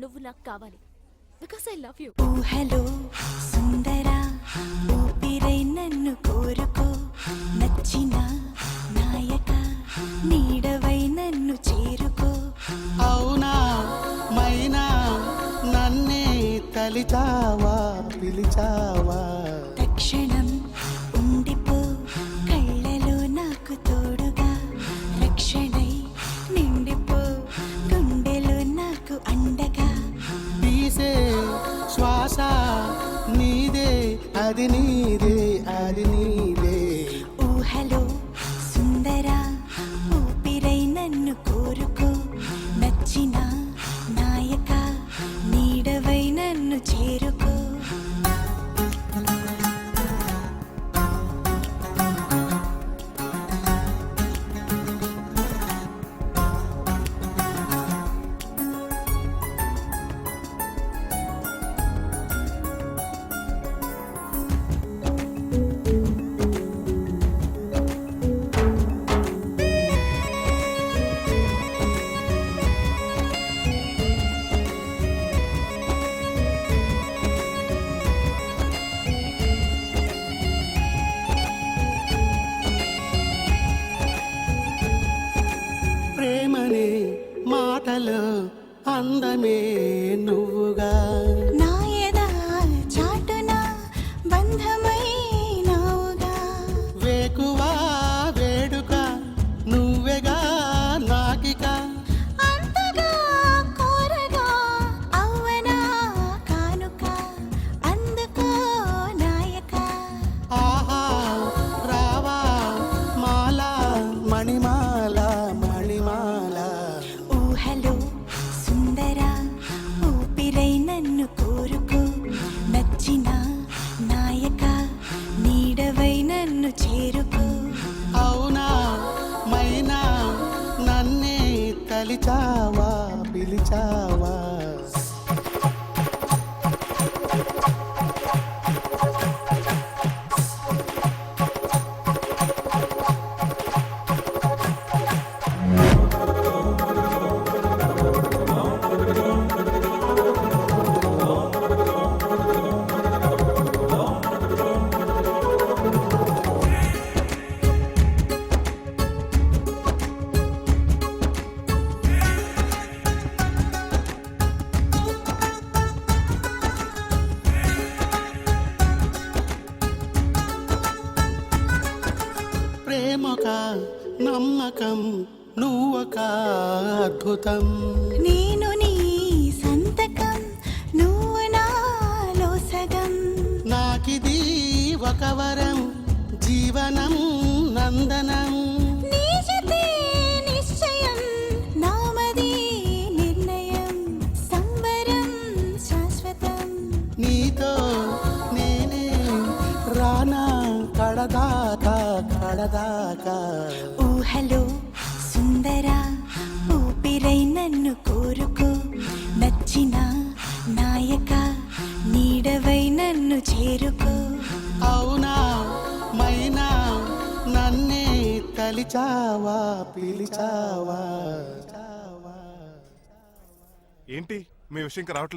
నువ్వు నాకు కావాలి బికాస్ ఐ లవ్ యూ. ఊహలో సుందరా ఊపిరై నన్ను కోరుకో నచ్చిన నాయక నీడవై నన్ను చేరుకో. అవునా మైనా నన్నే తలిచావా పిలిచావా తక్షణం ఉండిపో కళ్ళలో నాకు తోడుగా రక్షణై నిండిపో గుండెలో నాకు అండగా. తీసే శ్వాస నీదే అది నీదే అది నీదే. ఊహలో సుందరా ఊపిరై నన్ను కోరుకో నచ్చిన నాయక నీడవై నన్ను చేరుకో. ప్రేమనే మాటలు అందమే నువ్వుగా నా ఎదా చాటున బంధమై నావుగా. వేకువా వేడుక నువ్వెగా నాకిక. అంతగా కోరగా అవ్వనా కానుక అందుకో నాయక. ఆహా రావా మాల మణిమాల మణిమాల. ఊహలో సుందరా ఊపిరై నన్ను కోరుకో నచ్చిన నాయక నీడవై నన్ను చేరుకో. అవునా మైనా నన్నే తలిచావా పిలిచావా. ప్రేమొక నమ్మకం నువ్వొక అద్భుతం. నేను నీ సంతకం నువ్వు నాలో సగం. నాకిది ఒక వరం జీవనం నందనం. నీ జతే నిశ్చయం నామది నిర్ణయం సంబరం శాశ్వతం. నీతో నేనే రానా కడదాకా కడదాకా. ఊహలో సుందరా ఊపిరై నన్ను కోరుకో నచ్చిన నాయక నీడవై నన్ను చేరుకో. అవునా మైనా నన్నే తలిచావా పిలిచావా. ఏంటి మీ విషయం రావట్లేదు?